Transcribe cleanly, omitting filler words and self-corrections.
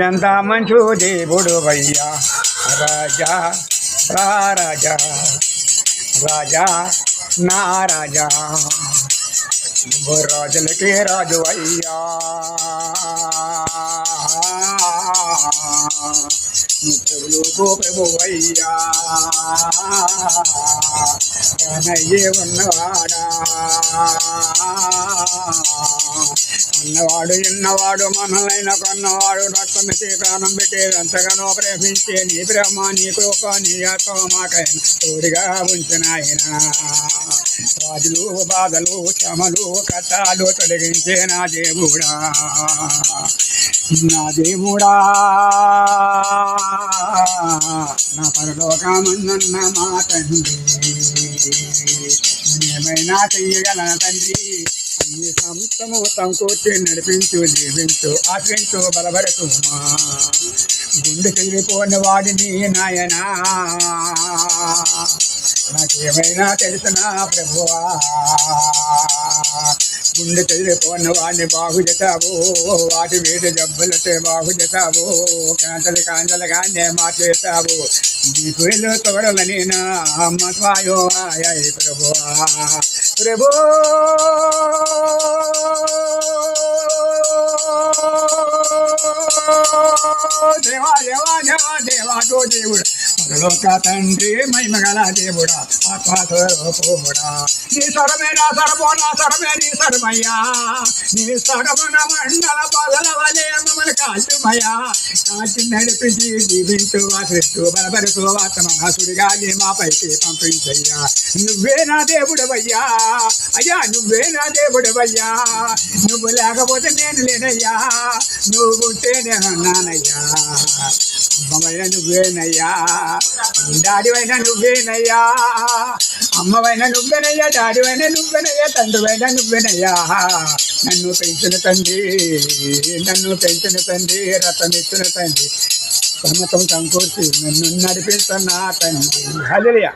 ఎంత మంచు దేవుడు వయ్యా రాజా రాజా రాజా నా రాజా రాజులకే రాజు అయ్యా ప్రభులకు ప్రభు అయ్యా కనయ్యే ఉన్నవాడా అన్నవాడు ఎన్నవాడు మనలైన కన్నవాడు రక్తమితే ప్రాణం పెట్టేది ఎంతగానో ప్రేమించే నీ ప్రేమ నీ కృప నీ ఆత్మ మాకైన తోడుగా ఉంచిన ఆయన రాజులు బాధలు శ్రమలు కష్టాలు తొలగించే నా దేవుడా నా దేవుడా నా పరలోకమన్న మా తండ్రి నేనేమైనా చెయ్యగలన తండ్రి అన్ని సంస్థము సమకూర్చి నడిపించు దీవించు ఆశ్రయించు బలపరచు మా గుండె చెదిరిపోని వాడిని నాయనా నాకేమైనా తెలిసిన ప్రభువా గుండె చెదిరిపోయిన వాడిని బాగు చేసావు వాటి వీటి జబ్బులతో బాగు చేసావు కాంతలుగానే మార్చేసావు నీకు వెళ్ళు తొగడలని నా అమ్మ స్వాయో ఆయ్ ప్రభువా ప్రభు దేవా దేవా దేవా దేవాతో దేవుడు పరలోక తండ్రి మహిమగల దేవుడా ఆత్మస్వరూపుడా నీ స్వరమే నా స్వరమో నా స్వరమే నీ స్వరమయ్యా నీ స్వరమున మండల పదల వలె మమ్మల్ని కాల్చుమయ్యా కాల్చి నడిపించి దీవించు ఆశ్రిస్తూ బలపరుతూ ఆత్మనాసుడిగా నీ మాపైకి పంపించయ్యా నువ్వే నా దేవుడవయ్యా అయ్యా నువ్వే నా దేవుడవయ్యా నువ్వు లేకపోతే నేను లేనయ్యా నువ్వు ఉంటే నేను నానయ్యా అమ్మవైన నువ్వేనయ్యా డాడివైనా నువ్వేనయ్యా అమ్మవైనా నువ్వేనయ్యా డాడివైనా నువ్వేనయ్యా తండ్రివైనా నువ్వేనయ్యా నన్ను పెంచిన తండ్రి రతమిచ్చిన తండ్రి సమతం సమకూర్చి నన్ను నడిపిస్తున్నా తండ్రి హల్లెలూయా.